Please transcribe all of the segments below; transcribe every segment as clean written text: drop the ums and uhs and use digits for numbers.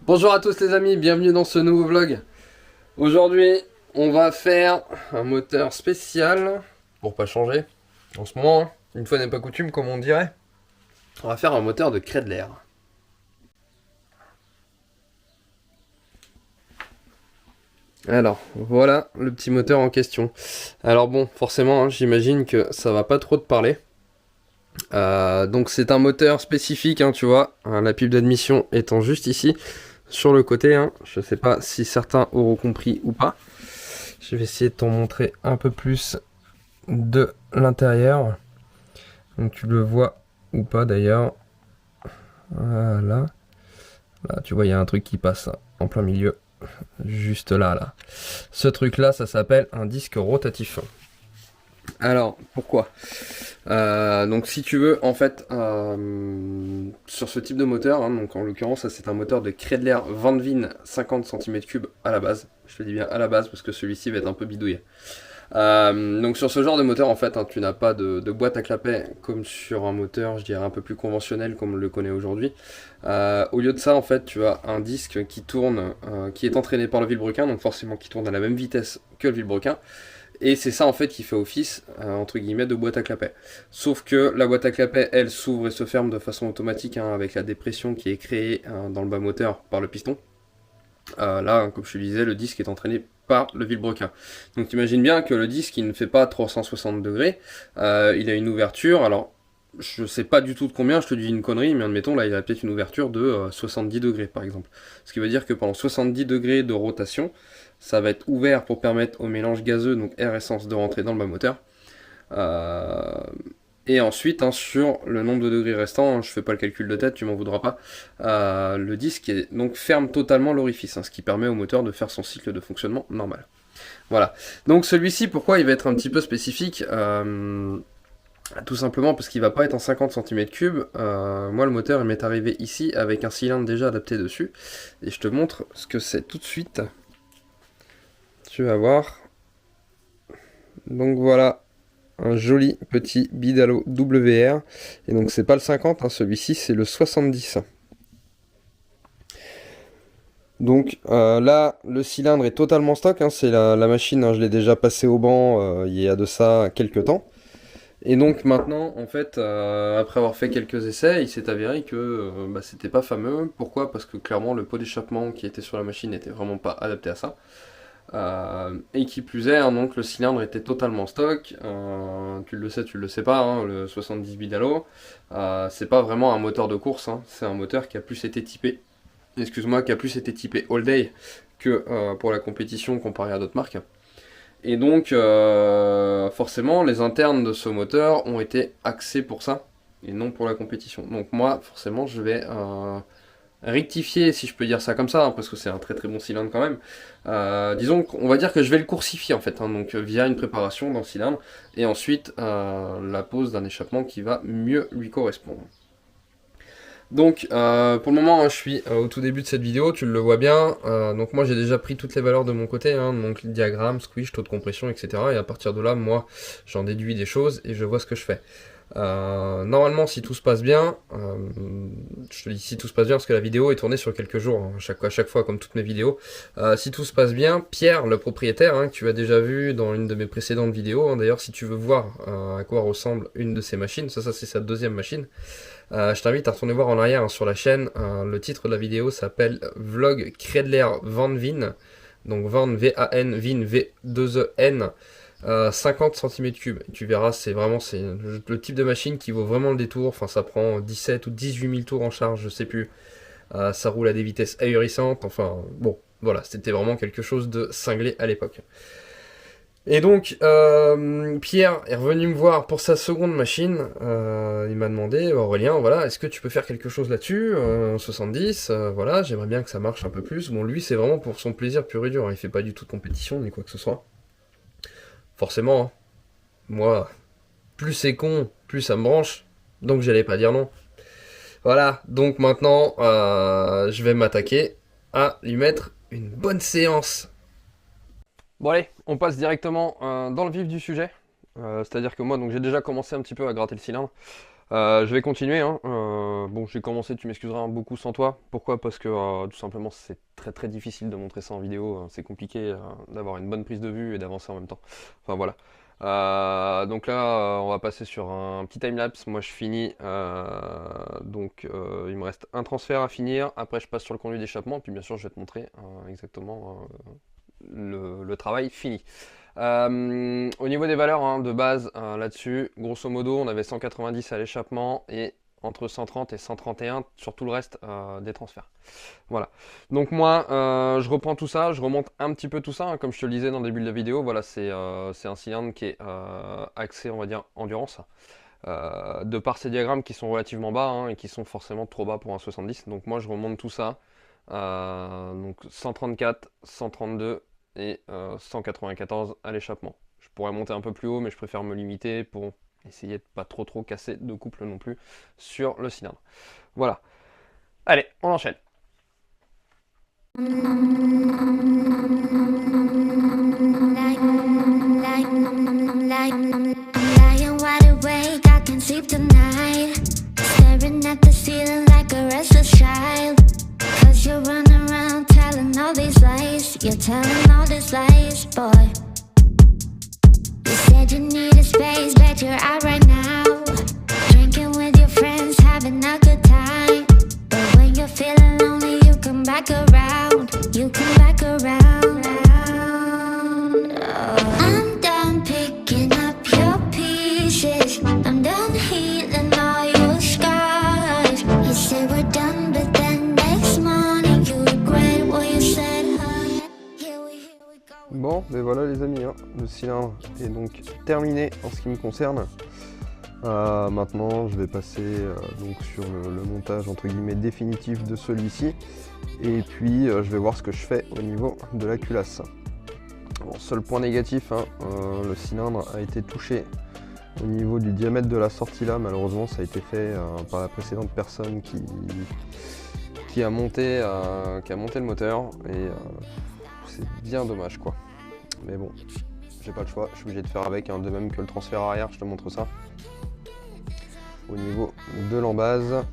Bonjour à tous les amis, bienvenue dans ce nouveau vlog. Aujourd'hui, on va faire un moteur spécial, pour pas changer, en ce moment, hein, une fois n'est pas coutume comme on dirait. On va faire un moteur de Kreidler. Alors, voilà le petit moteur en question. Alors bon, forcément, hein, j'imagine que ça va pas trop te parler. Donc c'est un moteur spécifique, hein, tu vois, hein, la pipe d'admission étant juste ici, sur le côté, hein. Je sais pas si certains auront compris ou pas. Je vais essayer de t'en montrer un peu plus de l'intérieur. Donc tu le vois ou pas d'ailleurs. Voilà. Là, tu vois, il y a un truc qui passe en plein milieu. Juste là, là. Ce truc-là, ça s'appelle un disque rotatif. Alors, pourquoi donc si tu veux, en fait, sur ce type de moteur, hein, donc en l'occurrence, ça c'est un moteur de Kreidler Van Veen 50 cm3 à la base. Je te dis bien à la base parce que celui-ci va être un peu bidouillé. Donc sur ce genre de moteur, en fait, hein, tu n'as pas de boîte à clapet comme sur un moteur, je dirais un peu plus conventionnel comme on le connaît aujourd'hui. Au lieu de ça, en fait, tu as un disque qui tourne, qui est entraîné par le vilebrequin, donc forcément qui tourne à la même vitesse que le vilebrequin. Et c'est ça en fait qui fait office, entre guillemets, de boîte à clapet. Sauf que la boîte à clapet, elle, s'ouvre et se ferme de façon automatique, hein, avec la dépression qui est créée dans le bas moteur par le piston. Là, comme je te disais, le disque est entraîné par le vilebrequin. Donc t'imagines bien que le disque, il ne fait pas 360 degrés, il a une ouverture, alors je sais pas du tout de combien, je te dis une connerie, mais admettons, là il a peut-être une ouverture de 70 degrés par exemple. Ce qui veut dire que pendant 70 degrés de rotation, ça va être ouvert pour permettre au mélange gazeux, donc air essence, de rentrer dans le bas moteur. Euh, et ensuite, hein, sur le nombre de degrés restants, hein, je fais pas le calcul de tête, tu m'en voudras pas, le disque donc ferme totalement l'orifice, hein, ce qui permet au moteur de faire son cycle de fonctionnement normal. Voilà. Donc celui-ci, pourquoi il va être un petit peu spécifique tout simplement parce qu'il va pas être en 50 cm3. Moi, le moteur, il m'est arrivé ici avec un cylindre déjà adapté dessus. Et je te montre ce que c'est tout de suite. Tu vas voir. Donc voilà, un joli petit Bidalo WR. Et donc c'est pas le 50, hein, celui-ci c'est le 70. Donc là, le cylindre est totalement stock, hein, c'est la machine, hein, je l'ai déjà passé au banc il y a de ça quelques temps. Et donc maintenant, en fait, après avoir fait quelques essais, il s'est avéré que bah, c'était pas fameux. Pourquoi? Parce que clairement le pot d'échappement qui était sur la machine n'était vraiment pas adapté à ça. Et qui plus est, hein, donc le cylindre était totalement stock. Tu le sais, tu le sais pas, hein, le 70 Bidalo, c'est pas vraiment un moteur de course, hein, c'est un moteur qui a plus été typé, excuse-moi, qui a plus été typé all day que pour la compétition comparé à d'autres marques. Et donc, forcément, les internes de ce moteur ont été axés pour ça et non pour la compétition. Donc moi, forcément, je vais rectifier, si je peux dire ça comme ça, hein, parce que c'est un très très bon cylindre quand même. Disons qu'on va dire que je vais le coursifier en fait, hein, donc via une préparation d'un cylindre et ensuite la pose d'un échappement qui va mieux lui correspondre. Donc pour le moment, hein, je suis au tout début de cette vidéo, tu le vois bien. Donc moi j'ai déjà pris toutes les valeurs de mon côté, hein, donc diagramme, squish, taux de compression, etc. Et à partir de là, moi j'en déduis des choses et je vois ce que je fais. Normalement, si tout se passe bien, je te dis si tout se passe bien parce que la vidéo est tournée sur quelques jours, hein, à chaque fois comme toutes mes vidéos. Si tout se passe bien, Pierre, le propriétaire, hein, que tu as déjà vu dans une de mes précédentes vidéos, hein, d'ailleurs si tu veux voir à quoi ressemble une de ces machines, ça c'est sa deuxième machine, je t'invite à retourner voir en arrière, hein, sur la chaîne. Le titre de la vidéo s'appelle Vlog Kreidler Van Veen, donc Van V-A-N, Veen V-2-E-N. 50 cm3. Tu verras, c'est le type de machine qui vaut vraiment le détour. Enfin, ça prend 17 ou 18 000 tours en charge, je sais plus. Ça roule à des vitesses ahurissantes. Enfin, bon, voilà, c'était vraiment quelque chose de cinglé à l'époque. Et donc, Pierre est revenu me voir pour sa seconde machine. Il m'a demandé, Aurélien, voilà, est-ce que tu peux faire quelque chose là-dessus, 70, voilà, j'aimerais bien que ça marche un peu plus. Bon, lui, c'est vraiment pour son plaisir pur et dur. Hein, il fait pas du tout de compétition ni quoi que ce soit. Forcément, hein. Moi, plus c'est con, plus ça me branche. Donc j'allais pas dire non. Voilà, donc maintenant, je vais m'attaquer à lui mettre une bonne séance. Bon allez, on passe directement dans le vif du sujet. C'est-à-dire que moi, donc j'ai déjà commencé un petit peu à gratter le cylindre. Je vais continuer, hein. Bon, j'ai commencé, tu m'excuseras, hein, beaucoup sans toi. Pourquoi? Parce que tout simplement c'est très très difficile de montrer ça en vidéo, hein. C'est compliqué d'avoir une bonne prise de vue et d'avancer en même temps. Enfin voilà. Donc là, on va passer sur un petit timelapse. Moi je finis, il me reste un transfert à finir. Après je passe sur le conduit d'échappement, puis bien sûr je vais te montrer exactement le travail fini. Au niveau des valeurs, hein, de base, là-dessus, grosso modo, on avait 190 à l'échappement et entre 130 et 131 sur tout le reste des transferts. Voilà. Donc moi, je reprends tout ça, je remonte un petit peu tout ça, hein, comme je te le disais dans le début de la vidéo. Voilà, c'est un cylindre qui est axé, on va dire, endurance. De par ces diagrammes qui sont relativement bas, hein, et qui sont forcément trop bas pour un 70. Donc moi, je remonte tout ça. Donc 134, 132 et 194 à l'échappement. Je pourrais monter un peu plus haut, mais je préfère me limiter pour essayer de pas trop casser de couple non plus sur le cylindre. Voilà. Allez, on enchaîne. Lying wide awake, I can't sleep tonight. Staring at the ceiling like a restless child. Cause you're running around telling all these lies. You're telling all these lies, boy. You said you needed space, bet you're out right now. Drinking with your friends, having a good time. But when you're feeling lonely, you come back around. You come back around. Oh. I'm done picking up your pieces. I'm done healing all your scars. You say we're done, but then next morning you regret what you said. Here we go. Bon, ben voilà les amis, hein, le cylindre est donc terminé en ce qui me concerne. Maintenant, je vais passer donc sur le montage entre guillemets définitif de celui-ci, et puis je vais voir ce que je fais au niveau de la culasse. Bon, seul point négatif, hein, le cylindre a été touché au niveau du diamètre de la sortie là. Malheureusement, ça a été fait par la précédente personne qui a monté le moteur, et c'est bien dommage quoi. Mais bon, j'ai pas le choix, je suis obligé de faire avec, hein, de même que le transfert arrière, je te montre ça. Au niveau de l'embase,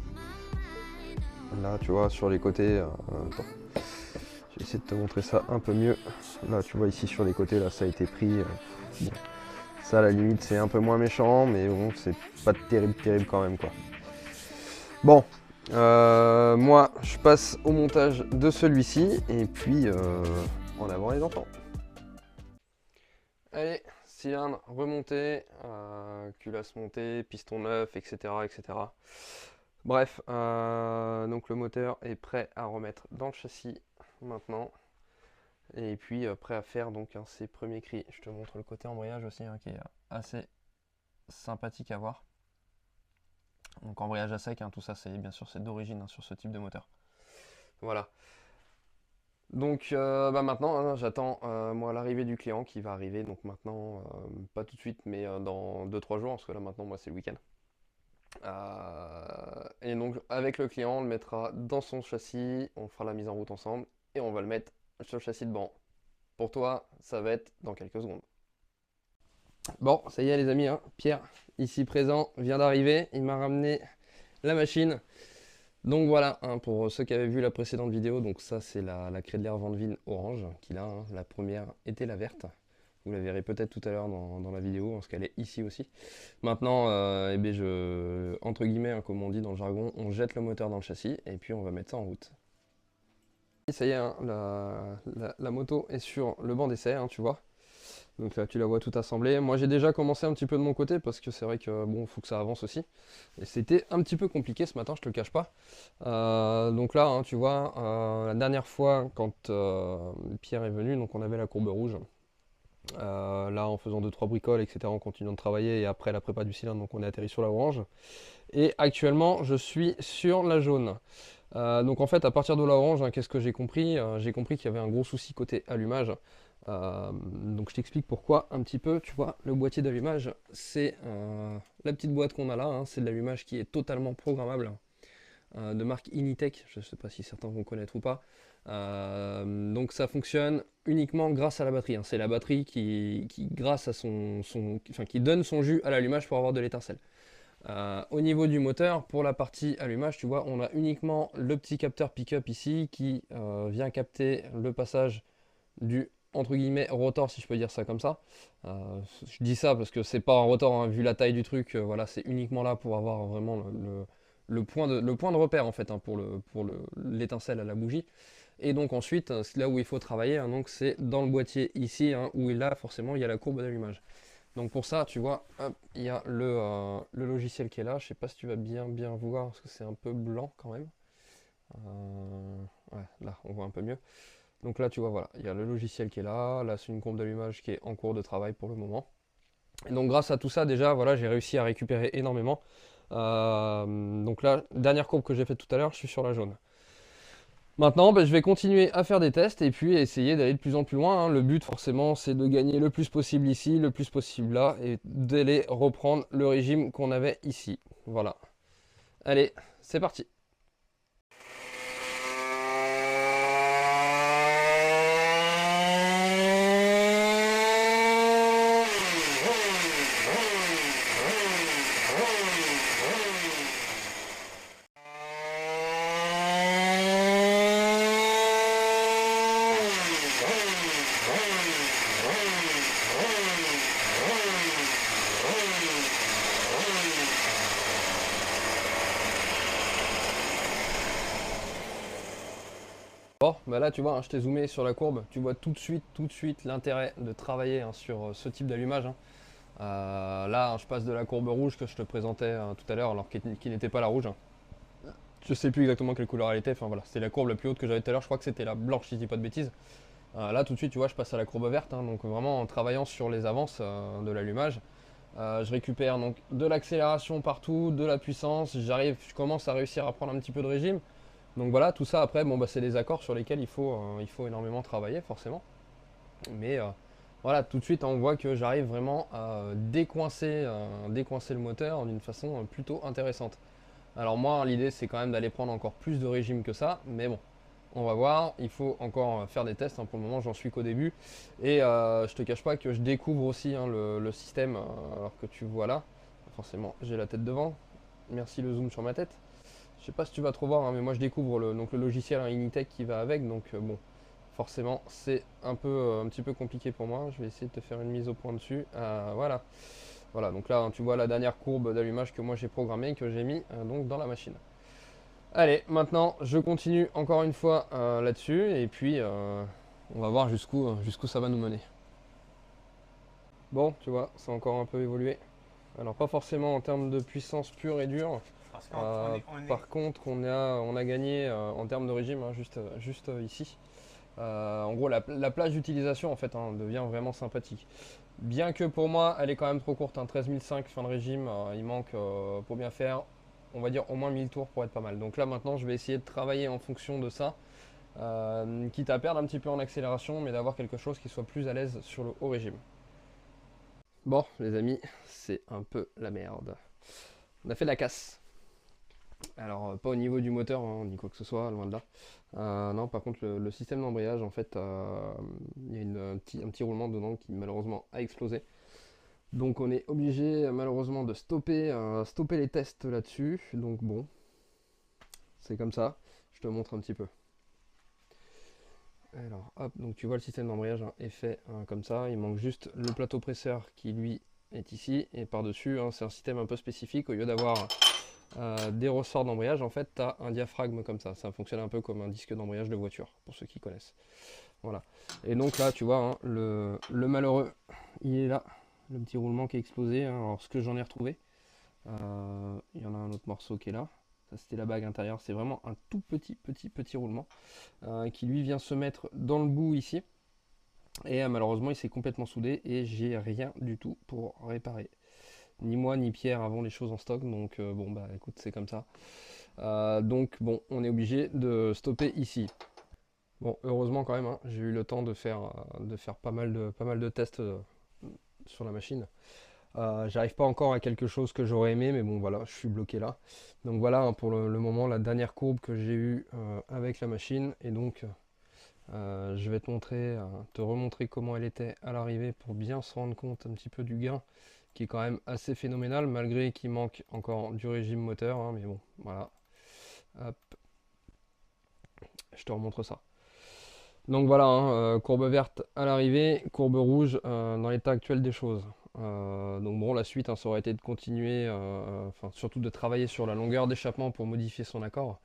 là tu vois sur les côtés, attends, je vais essayer de te montrer ça un peu mieux. Là tu vois ici sur les côtés, là ça a été pris, bon, ça à la limite c'est un peu moins méchant, mais bon c'est pas terrible quand même quoi. Bon, moi je passe au montage de celui-ci, et puis en avant les enfants. Allez, cylindre remonté, culasse montée, piston neuf, etc. Bref, donc le moteur est prêt à remettre dans le châssis maintenant. Et puis prêt à faire donc ses premiers cris. Je te montre le côté embrayage aussi, hein, qui est assez sympathique à voir. Donc embrayage à sec, hein, tout ça c'est bien sûr c'est d'origine, hein, sur ce type de moteur. Voilà. Donc maintenant, hein, j'attends moi l'arrivée du client qui va arriver, donc maintenant, pas tout de suite, mais dans 2-3 jours, parce que là maintenant moi c'est le week-end. Et donc avec le client, on le mettra dans son châssis, on fera la mise en route ensemble, et on va le mettre sur le châssis de banc. Pour toi, ça va être dans quelques secondes. Bon, ça y est les amis, hein, Pierre, ici présent, vient d'arriver, il m'a ramené la machine. Donc voilà, hein, pour ceux qui avaient vu la précédente vidéo, donc ça c'est la Credler Van Veen orange qu'il a, hein. La première était la verte. Vous la verrez peut-être tout à l'heure dans la vidéo, parce qu'elle est ici aussi. Maintenant, eh bien entre guillemets, hein, comme on dit dans le jargon, on jette le moteur dans le châssis et puis on va mettre ça en route. Et ça y est, hein, la moto est sur le banc d'essai, hein, tu vois. Donc là tu la vois tout assemblée. Moi j'ai déjà commencé un petit peu de mon côté, parce que c'est vrai que bon, faut que ça avance aussi. Et c'était un petit peu compliqué ce matin, je te le cache pas. Donc là, hein, tu vois, la dernière fois quand Pierre est venu, donc on avait la courbe rouge. Là en faisant 2-3 bricoles, etc., en continuant de travailler, et après la prépa du cylindre, donc on est atterri sur la orange. Et actuellement je suis sur la jaune. Donc en fait à partir de la orange, hein, qu'est-ce que j'ai compris? J'ai compris qu'il y avait un gros souci côté allumage. Donc je t'explique pourquoi un petit peu. Tu vois, le boîtier d'allumage, c'est la petite boîte qu'on a là, hein, c'est de l'allumage qui est totalement programmable, de marque Initech, je ne sais pas si certains vont connaître ou pas. Donc ça fonctionne uniquement grâce à la batterie, hein. C'est la batterie qui grâce à qui donne son jus à l'allumage pour avoir de l'étincelle. Au niveau du moteur, pour la partie allumage, tu vois, on a uniquement le petit capteur pick-up ici qui vient capter le passage du entre guillemets rotor, si je peux dire ça comme ça. Je dis ça parce que c'est pas un rotor, hein, vu la taille du truc, voilà, c'est uniquement là pour avoir vraiment le point de repère en fait, hein, pour l'étincelle à la bougie. Et donc ensuite, c'est là où il faut travailler, hein, donc c'est dans le boîtier ici, hein, où là forcément il y a la courbe d'allumage. Donc pour ça, tu vois, hop, il y a le logiciel qui est là. Je sais pas si tu vas bien voir parce que c'est un peu blanc quand même. Ouais, là on voit un peu mieux. Donc là, tu vois, voilà, il y a le logiciel qui est là. Là, c'est une courbe d'allumage qui est en cours de travail pour le moment. Et donc grâce à tout ça, déjà, voilà, j'ai réussi à récupérer énormément. Donc là, dernière courbe que j'ai faite tout à l'heure, je suis sur la jaune. Maintenant, bah, je vais continuer à faire des tests et puis essayer d'aller de plus en plus loin, hein. Le but, forcément, c'est de gagner le plus possible ici, le plus possible là, et d'aller reprendre le régime qu'on avait ici. Voilà. Allez, c'est parti. Bon, bah là tu vois, hein, je t'ai zoomé sur la courbe, tu vois tout de suite l'intérêt de travailler, hein, sur ce type d'allumage, hein. Là, hein, je passe de la courbe rouge que je te présentais tout à l'heure, alors qu'il n'était pas la rouge, hein. Je sais plus exactement quelle couleur elle était, enfin voilà, c'était la courbe la plus haute que j'avais tout à l'heure, je crois que c'était la blanche si je dis pas de bêtises. Là tout de suite, tu vois, je passe à la courbe verte, hein, donc vraiment en travaillant sur les avances de l'allumage. Je récupère donc de l'accélération partout, de la puissance, je commence à réussir à prendre un petit peu de régime. Donc voilà, tout ça après, bon bah c'est des accords sur lesquels il faut énormément travailler forcément. Mais voilà, tout de suite on voit que j'arrive vraiment à décoincer le moteur d'une façon plutôt intéressante. Alors moi l'idée c'est quand même d'aller prendre encore plus de régime que ça, mais bon, on va voir, il faut encore faire des tests, hein. Pour le moment j'en suis qu'au début. Et je te cache pas que je découvre aussi, hein, le système, alors que tu vois là. Forcément j'ai la tête devant, merci le zoom sur ma tête. Je sais pas si tu vas trop voir, hein, mais moi je découvre donc le logiciel, hein, Initech qui va avec, donc bon, forcément c'est un petit peu compliqué pour moi. Je vais essayer de te faire une mise au point dessus. Voilà. Voilà, donc là, hein, tu vois la dernière courbe d'allumage que moi j'ai programmée, que j'ai mis donc dans la machine. Allez, maintenant je continue encore une fois là-dessus, et puis on va voir jusqu'où ça va nous mener. Bon, tu vois, ça a encore un peu évolué. Alors pas forcément en termes de puissance pure et dure. Parce qu'on Par contre, on a gagné en termes de régime, hein, juste ici. En gros, la plage d'utilisation en fait, hein, devient vraiment sympathique. Bien que pour moi, elle est quand même trop courte, hein, 13005 fin de régime, il manque pour bien faire, on va dire au moins 1000 tours pour être pas mal. Donc là maintenant, je vais essayer de travailler en fonction de ça, quitte à perdre un petit peu en accélération, mais d'avoir quelque chose qui soit plus à l'aise sur le haut régime. Bon, les amis, c'est un peu la merde. On a fait de la casse. Alors, pas au niveau du moteur, hein, ni quoi que ce soit, loin de là. Non, par contre, le système d'embrayage, en fait, il y a un petit roulement dedans qui malheureusement a explosé. Donc, on est obligé malheureusement de stopper les tests là-dessus. Donc, bon, c'est comme ça. Je te montre un petit peu. Alors, hop, donc tu vois le système d'embrayage, hein, est fait comme ça. Il manque juste le plateau presseur qui, lui, est ici. Et par-dessus, hein, c'est un système un peu spécifique. Au lieu d'avoir des ressorts d'embrayage, en fait, tu as un diaphragme comme ça. Ça fonctionne un peu comme un disque d'embrayage de voiture, pour ceux qui connaissent. Voilà. Et donc là, tu vois, hein, le malheureux, il est là. Le petit roulement qui a explosé, hein. Alors, ce que j'en ai retrouvé, il y en a un autre morceau qui est là. Ça, c'était la bague intérieure. C'est vraiment un tout petit roulement qui, lui, vient se mettre dans le bout ici. Et malheureusement, il s'est complètement soudé et j'ai rien du tout pour réparer. Ni moi ni Pierre avons les choses en stock, donc bon bah écoute, c'est comme ça. Donc bon, on est obligé de stopper ici. Bon, heureusement quand même, hein, j'ai eu le temps de faire pas mal de tests sur la machine. J'arrive pas encore à quelque chose que j'aurais aimé, mais bon voilà, je suis bloqué là. Donc voilà, hein, pour le moment, la dernière courbe que j'ai eue avec la machine, et donc je vais te remontrer comment elle était à l'arrivée pour bien se rendre compte un petit peu du gain qui est quand même assez phénoménal, malgré qu'il manque encore du régime moteur, hein, mais bon, voilà. Hop, je te remontre ça. Donc voilà, hein, courbe verte à l'arrivée, courbe rouge dans l'état actuel des choses. Donc bon, la suite, hein, ça aurait été de continuer, enfin surtout de travailler sur la longueur d'échappement pour modifier son accord,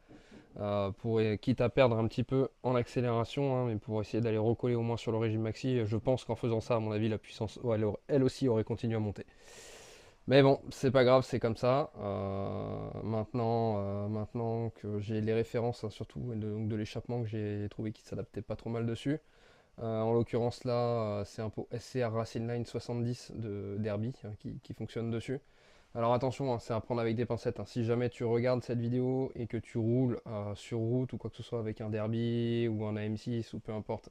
quitte à perdre un petit peu en accélération, hein, mais pour essayer d'aller recoller au moins sur le régime maxi. Je pense qu'en faisant ça, à mon avis, la puissance, elle aussi aurait continué à monter. Mais bon, c'est pas grave, c'est comme ça. Maintenant que j'ai les références, hein, surtout de l'échappement que j'ai trouvé qui s'adaptait pas trop mal dessus. En l'occurrence là, c'est un pot SCR Racing Line 70 de Derby hein, qui fonctionne dessus. Alors attention, hein, c'est à prendre avec des pincettes, hein. Si jamais tu regardes cette vidéo et que tu roules sur route ou quoi que ce soit avec un Derby ou un AM6 ou peu importe,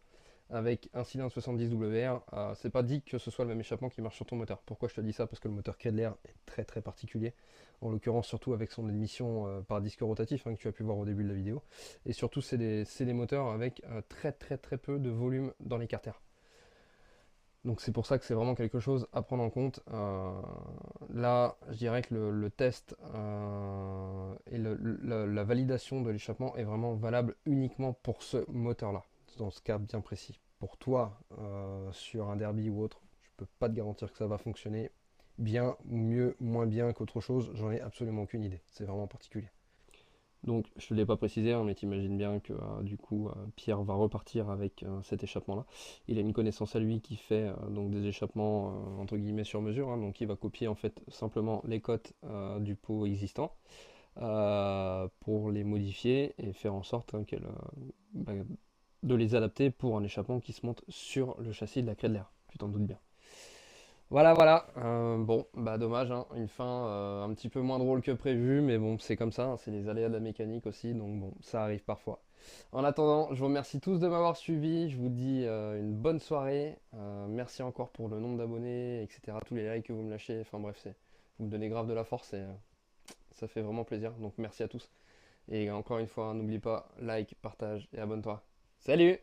avec un cylindre 70 WR, c'est pas dit que ce soit le même échappement qui marche sur ton moteur. Pourquoi je te dis ça? Parce que le moteur Kedler est très très particulier, en l'occurrence surtout avec son émission par disque rotatif hein, que tu as pu voir au début de la vidéo. Et surtout c'est des moteurs avec très très très peu de volume dans les carters. Donc c'est pour ça que c'est vraiment quelque chose à prendre en compte. Là, je dirais que le test et la validation de l'échappement est vraiment valable uniquement pour ce moteur-là, dans ce cas bien précis. Pour toi, sur un derby ou autre, je peux pas te garantir que ça va fonctionner bien, mieux, moins bien qu'autre chose. J'en ai absolument aucune idée. C'est vraiment particulier. Donc, je ne te l'ai pas précisé, hein, mais t'imagines bien que du coup, Pierre va repartir avec cet échappement-là. Il a une connaissance à lui qui fait donc des échappements entre guillemets sur mesure, hein, donc il va copier en fait simplement les cotes du pot existant pour les modifier et faire en sorte hein, de les adapter pour un échappement qui se monte sur le châssis de la Kreidler. Tu t'en doutes bien. Voilà, voilà. Bon, bah dommage, hein. Une fin un petit peu moins drôle que prévu, mais bon, c'est comme ça, hein, c'est les aléas de la mécanique aussi, donc bon, ça arrive parfois. En attendant, je vous remercie tous de m'avoir suivi, je vous dis une bonne soirée, merci encore pour le nombre d'abonnés, etc., tous les likes que vous me lâchez, enfin bref, vous me donnez grave de la force et ça fait vraiment plaisir, donc merci à tous. Et encore une fois, n'oublie pas, like, partage et abonne-toi. Salut!